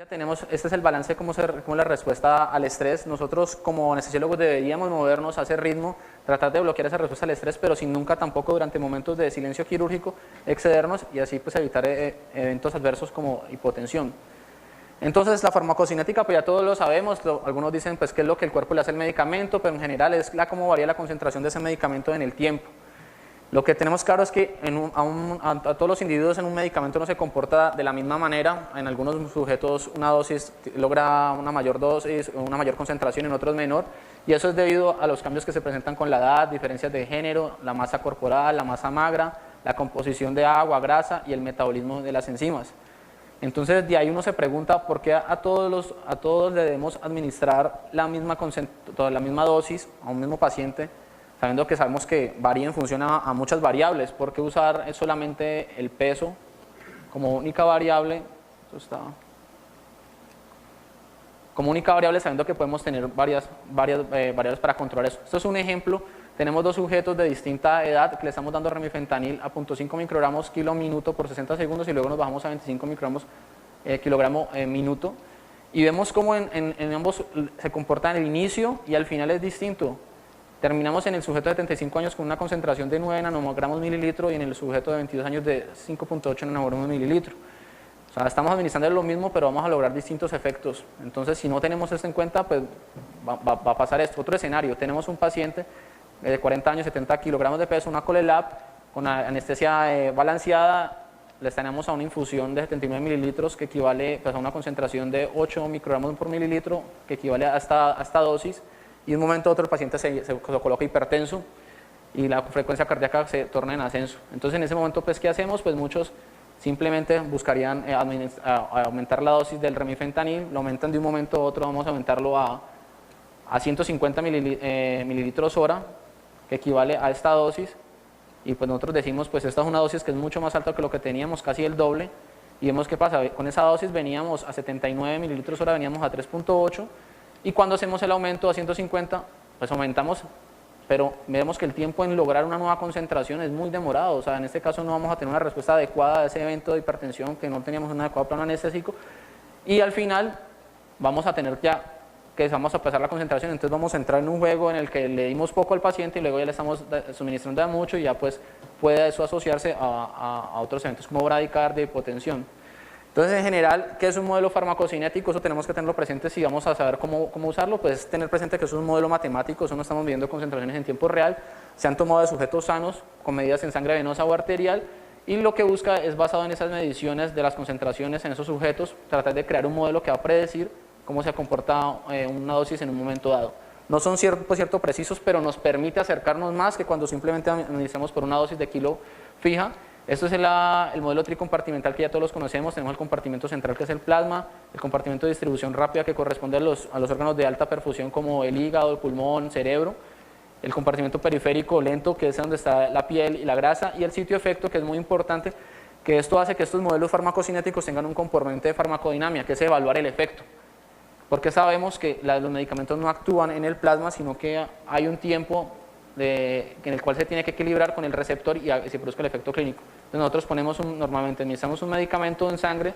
Ya tenemos, este es el balance como la respuesta al estrés. Nosotros como anestesiólogos deberíamos movernos a ese ritmo, tratar de bloquear esa respuesta al estrés, pero sin nunca tampoco durante momentos de silencio quirúrgico excedernos y así pues evitar eventos adversos como hipotensión. Entonces la farmacocinética pues ya todos lo sabemos, algunos dicen pues qué es lo que el cuerpo le hace al medicamento, pero en general es cómo varía la concentración de ese medicamento en el tiempo. Lo que tenemos claro es que a todos los individuos en un medicamento no se comporta de la misma manera. En algunos sujetos una dosis logra una mayor dosis, una mayor concentración, en otros menor. Y eso es debido a los cambios que se presentan con la edad, diferencias de género, la masa corporal, la masa magra, la composición de agua, grasa y el metabolismo de las enzimas. Entonces de ahí uno se pregunta por qué a todos le debemos administrar la misma dosis a un mismo paciente, sabiendo que sabemos que varía en función a muchas variables. ¿Por qué usar solamente el peso como única variable? Como única variable, sabiendo que podemos tener varias variables para controlar eso. Esto es un ejemplo. Tenemos dos sujetos de distinta edad que le estamos dando remifentanil a 0.5 microgramos kilo minuto por 60 segundos y luego nos bajamos a 25 microgramos kilogramo minuto. Y vemos cómo en ambos se comporta en el inicio y al final es distinto. Terminamos en el sujeto de 75 años con una concentración de 9 nanogramos mililitro y en el sujeto de 22 años de 5.8 nanogramos mililitro. O sea, estamos administrando lo mismo, pero vamos a lograr distintos efectos. Entonces, si no tenemos esto en cuenta, pues va a pasar esto. Otro escenario, tenemos un paciente de 40 años, 70 kilogramos de peso, una Colelab con anestesia balanceada, le tenemos a una infusión de 79 mililitros que equivale pues, a una concentración de 8 microgramos por mililitro, que equivale a esta dosis. Y de un momento a otro el paciente se coloca hipertenso y la frecuencia cardíaca se torna en ascenso. Entonces en ese momento pues ¿qué hacemos? Pues muchos simplemente buscarían aumentar la dosis del remifentanil, lo aumentan de un momento a otro, vamos a aumentarlo a 150 mililitros hora, que equivale a esta dosis, y pues nosotros decimos pues esta es una dosis que es mucho más alta que lo que teníamos, casi el doble, y vemos qué pasa, con esa dosis veníamos a 79 mililitros hora, veníamos a 3.8, y cuando hacemos el aumento a 150, pues aumentamos, pero vemos que el tiempo en lograr una nueva concentración es muy demorado. O sea, en este caso no vamos a tener una respuesta adecuada a ese evento de hipertensión, que no teníamos un adecuado plano anestésico, y al final vamos a tener ya que vamos a pasar la concentración, entonces vamos a entrar en un juego en el que le dimos poco al paciente y luego ya le estamos suministrando mucho y ya pues puede eso asociarse a otros eventos como bradicardia, hipotensión. Entonces, en general, ¿qué es un modelo farmacocinético? Eso tenemos que tenerlo presente si vamos a saber cómo usarlo, pues tener presente que eso es un modelo matemático, eso no estamos midiendo concentraciones en tiempo real, se han tomado de sujetos sanos con medidas en sangre venosa o arterial y lo que busca es basado en esas mediciones de las concentraciones en esos sujetos, tratar de crear un modelo que va a predecir cómo se comporta una dosis en un momento dado. No son cierto precisos, pero nos permite acercarnos más que cuando simplemente administramos por una dosis de kilo fija. Esto es el modelo tricompartimental que ya todos los conocemos. Tenemos el compartimento central, que es el plasma, el compartimento de distribución rápida, que corresponde a los órganos de alta perfusión como el hígado, el pulmón, cerebro, el compartimento periférico lento, que es donde está la piel y la grasa, y el sitio efecto, que es muy importante, que esto hace que estos modelos farmacocinéticos tengan un componente de farmacodinamia, que es evaluar el efecto, porque sabemos que los medicamentos no actúan en el plasma, sino que hay un tiempo en el cual se tiene que equilibrar con el receptor y se produzca el efecto clínico. Entonces nosotros normalmente administramos un medicamento en sangre,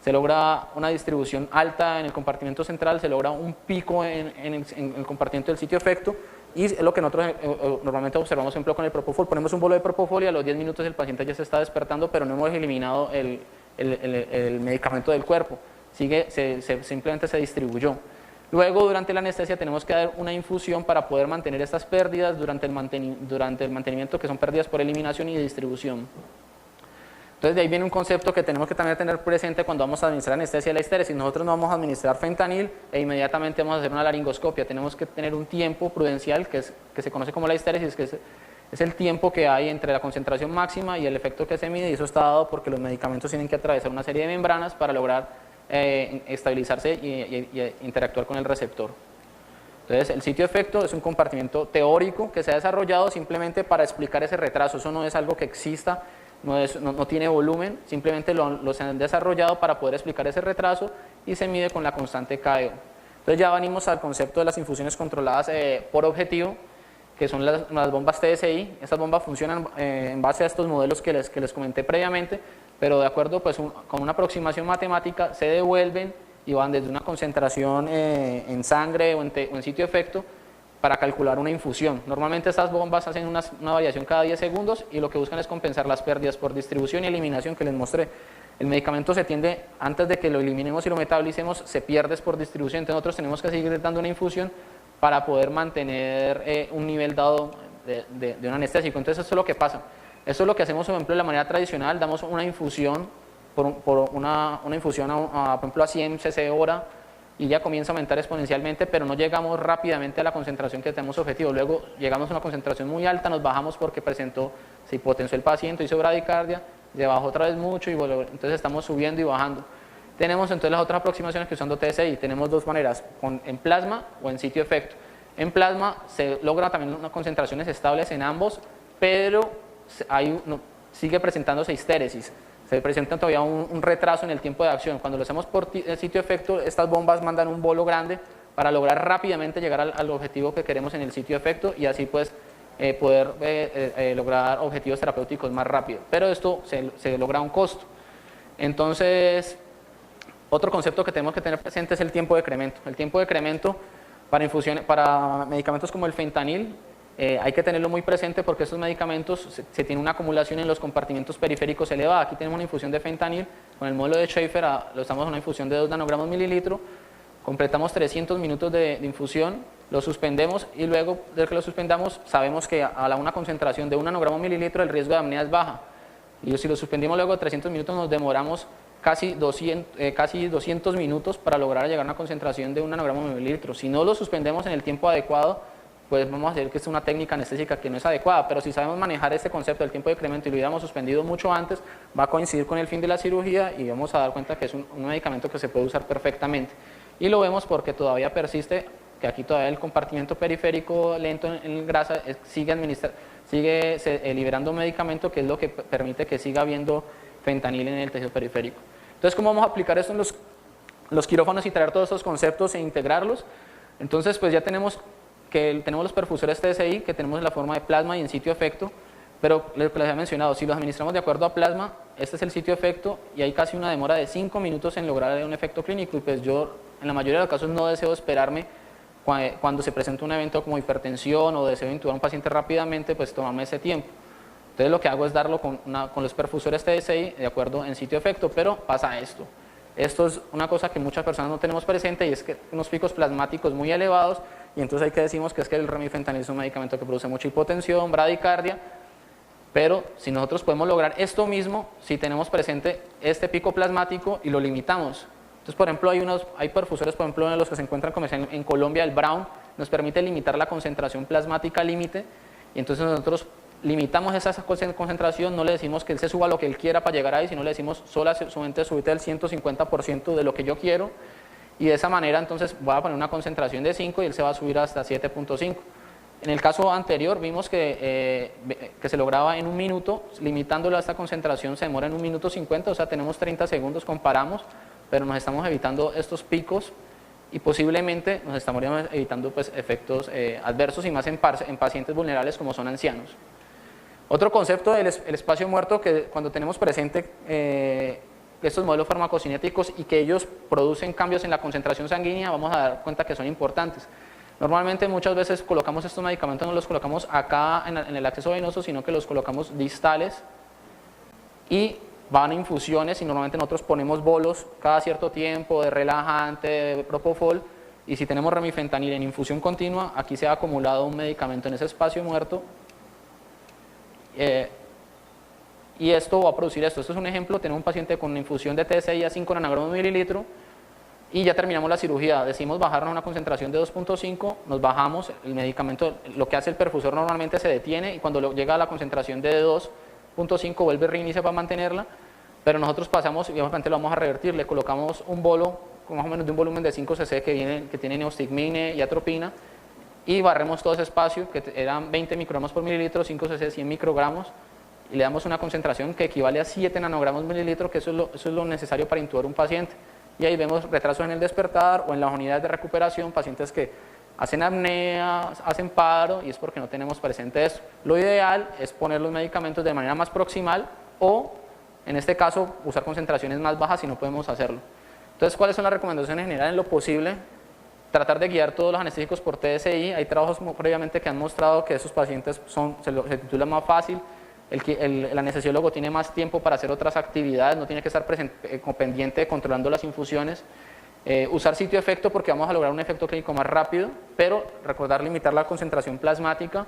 se logra una distribución alta en el compartimento central, se logra un pico en el compartimento del sitio efecto, y es lo que nosotros normalmente observamos, por ejemplo, con el propofol. Ponemos un bolo de propofol y a los 10 minutos el paciente ya se está despertando, pero no hemos eliminado el medicamento del cuerpo, simplemente se distribuyó. Luego, durante la anestesia, tenemos que dar una infusión para poder mantener estas pérdidas durante el mantenimiento, que son pérdidas por eliminación y distribución. Entonces, de ahí viene un concepto que tenemos que también tener presente cuando vamos a administrar anestesia y la histeresis. Nosotros no vamos a administrar fentanil e inmediatamente vamos a hacer una laringoscopia. Tenemos que tener un tiempo prudencial que se conoce como la histeresis, que es el tiempo que hay entre la concentración máxima y el efecto que se mide, y eso está dado porque los medicamentos tienen que atravesar una serie de membranas para lograr estabilizarse y interactuar con el receptor. Entonces, el sitio efecto es un compartimento teórico que se ha desarrollado simplemente para explicar ese retraso. Eso no es algo que exista, no tiene volumen, simplemente lo se han desarrollado para poder explicar ese retraso y se mide con la constante KO. Entonces ya venimos al concepto de las infusiones controladas por objetivo, que son las bombas TSI. Estas bombas funcionan en base a estos modelos que les comenté previamente, pero de acuerdo pues con una aproximación matemática se devuelven y van desde una concentración en sangre o en sitio de efecto para calcular una infusión. Normalmente estas bombas hacen una variación cada 10 segundos y lo que buscan es compensar las pérdidas por distribución y eliminación que les mostré. El medicamento se tiende, antes de que lo eliminemos y lo metabolicemos, se pierde por distribución, entonces nosotros tenemos que seguir dando una infusión para poder mantener un nivel dado de un anestésico. Entonces esto es lo que pasa. Esto es lo que hacemos, por ejemplo, de la manera tradicional, damos una infusión, una infusión por ejemplo, a 100 cc hora, y ya comienza a aumentar exponencialmente, pero no llegamos rápidamente a la concentración que tenemos objetivo. Luego llegamos a una concentración muy alta, nos bajamos porque se hipotensó el paciente, hizo bradicardia, se bajó otra vez mucho y entonces estamos subiendo y bajando. Tenemos entonces las otras aproximaciones que usando TSI, tenemos dos maneras, en plasma o en sitio de efecto. En plasma se logra también unas concentraciones estables en ambos, pero sigue presentándose histéresis. Se presenta todavía un retraso en el tiempo de acción. Cuando lo hacemos por el sitio de efecto, estas bombas mandan un bolo grande para lograr rápidamente llegar al objetivo que queremos en el sitio de efecto y así pues poder lograr objetivos terapéuticos más rápido. Pero esto se logra a un costo. Entonces, otro concepto que tenemos que tener presente es el tiempo de decremento. El tiempo de decremento para medicamentos como el fentanil, hay que tenerlo muy presente porque estos medicamentos se tiene una acumulación en los compartimentos periféricos elevada. Aquí tenemos una infusión de fentanil, con el modelo de Schaefer lo estamos en una infusión de 2 nanogramos mililitro, completamos 300 minutos de infusión, lo suspendemos y luego de que lo suspendamos sabemos que a una concentración de 1 nanogramo mililitro el riesgo de apnea es baja. Y si lo suspendimos luego de 300 minutos nos demoramos casi 200 minutos para lograr llegar a una concentración de 1 nanogramo mililitro. Si no lo suspendemos en el tiempo adecuado, pues vamos a decir que es una técnica anestésica que no es adecuada, pero si sabemos manejar este concepto del tiempo de decremento y lo hubiéramos suspendido mucho antes, va a coincidir con el fin de la cirugía y vamos a dar cuenta que es un medicamento que se puede usar perfectamente. Y lo vemos porque todavía persiste, que aquí todavía el compartimento periférico lento en grasa sigue liberando un medicamento que es lo que permite que siga habiendo fentanil en el tejido periférico. Entonces, ¿cómo vamos a aplicar esto en los quirófanos y traer todos estos conceptos e integrarlos? Entonces, pues ya tenemos los perfusores TSI, que tenemos en la forma de plasma y en sitio de efecto, pero les había mencionado, si los administramos de acuerdo a plasma, este es el sitio de efecto y hay casi una demora de 5 minutos en lograr un efecto clínico y pues yo en la mayoría de los casos no deseo esperarme cuando se presenta un evento como hipertensión o deseo intubar a un paciente rápidamente, pues tomarme ese tiempo. Entonces lo que hago es darlo con los perfusores TSI de acuerdo en sitio de efecto, pero pasa esto. Esto es una cosa que muchas personas no tenemos presente y es que unos picos plasmáticos muy elevados y entonces hay que decimos que es que el remifentanil es un medicamento que produce mucha hipotensión, bradicardia, pero si nosotros podemos lograr esto mismo, si tenemos presente este pico plasmático y lo limitamos. Entonces, por ejemplo, hay perfusores, por ejemplo, en los que se encuentran en Colombia, el Brown, nos permite limitar la concentración plasmática límite y entonces nosotros limitamos esa concentración, no le decimos que él se suba lo que él quiera para llegar ahí, sino le decimos solamente subite el 150% de lo que yo quiero y de esa manera entonces voy a poner una concentración de 5 y él se va a subir hasta 7.5. En el caso anterior vimos que se lograba en un minuto, limitándolo a esta concentración se demora en 1 minuto 50, o sea tenemos 30 segundos, comparamos, pero nos estamos evitando estos picos y posiblemente nos estamos evitando pues, efectos adversos y más en pacientes vulnerables como son ancianos. Otro concepto del espacio muerto que cuando tenemos presente estos modelos farmacocinéticos y que ellos producen cambios en la concentración sanguínea, vamos a dar cuenta que son importantes. Normalmente muchas veces colocamos estos medicamentos, no los colocamos acá en el acceso venoso, sino que los colocamos distales y van a infusiones y normalmente nosotros ponemos bolos cada cierto tiempo de relajante, de propofol y si tenemos remifentanil en infusión continua, aquí se ha acumulado un medicamento en ese espacio muerto y esto va a producir esto. Esto es un ejemplo, tenemos un paciente con una infusión de TSI a 5 nanogramos mililitro y ya terminamos la cirugía, decidimos bajarnos a una concentración de 2.5, nos bajamos, el medicamento, lo que hace el perfusor normalmente se detiene y cuando llega a la concentración de 2.5 vuelve a reinicia para mantenerla, pero nosotros pasamos y obviamente lo vamos a revertir, le colocamos un bolo con más o menos de un volumen de 5 cc que tiene neostigmine y atropina y barremos todo ese espacio que eran 20 microgramos por mililitro, 5 cc 100 microgramos y le damos una concentración que equivale a 7 nanogramos por mililitro, que eso es lo necesario para intubar un paciente. Y ahí vemos retrasos en el despertar o en las unidades de recuperación, pacientes que hacen apnea, hacen paro y es porque no tenemos presente esto. Lo ideal es poner los medicamentos de manera más proximal o, en este caso, usar concentraciones más bajas si no podemos hacerlo. Entonces, ¿cuáles son las recomendaciones en general? En lo posible, tratar de guiar todos los anestésicos por TSI. Hay trabajos previamente que han mostrado que esos pacientes se titulan más fácil, el anestesiólogo tiene más tiempo para hacer otras actividades, no tiene que estar pendiente controlando las infusiones. Usar sitio efecto porque vamos a lograr un efecto clínico más rápido, pero recordar limitar la concentración plasmática,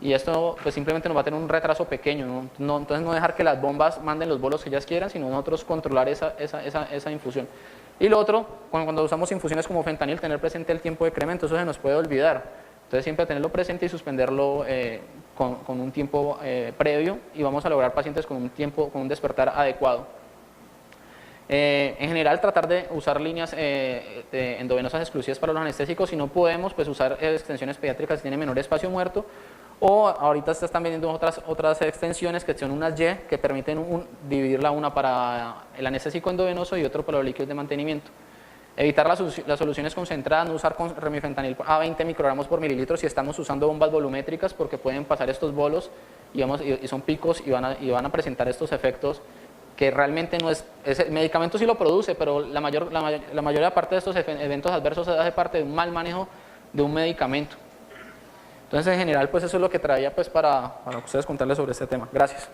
y esto pues simplemente nos va a tener un retraso pequeño, entonces no dejar que las bombas manden los bolos que ellas quieran, sino nosotros controlar esa infusión. Y lo otro, cuando usamos infusiones como fentanil, tener presente el tiempo de decremento, eso se nos puede olvidar. Entonces siempre tenerlo presente y suspenderlo con un tiempo previo, y vamos a lograr pacientes con un despertar adecuado. En general, tratar de usar líneas endovenosas exclusivas para los anestésicos. Si no podemos, pues usar extensiones pediátricas si tienen menor espacio muerto, o ahorita se están vendiendo otras extensiones que son unas Y, que permiten dividirla, una para el anestésico endovenoso y otro para los líquidos de mantenimiento. Evitar las soluciones concentradas, no usar remifentanil a 20 microgramos por mililitro si estamos usando bombas volumétricas, porque pueden pasar estos bolos y son picos y van a presentar estos efectos que realmente no es, el medicamento sí lo produce, pero la mayoría parte de estos eventos adversos se hace parte de un mal manejo de un medicamento. Entonces, en general, pues eso es lo que traía pues para ustedes contarles sobre este tema. Gracias.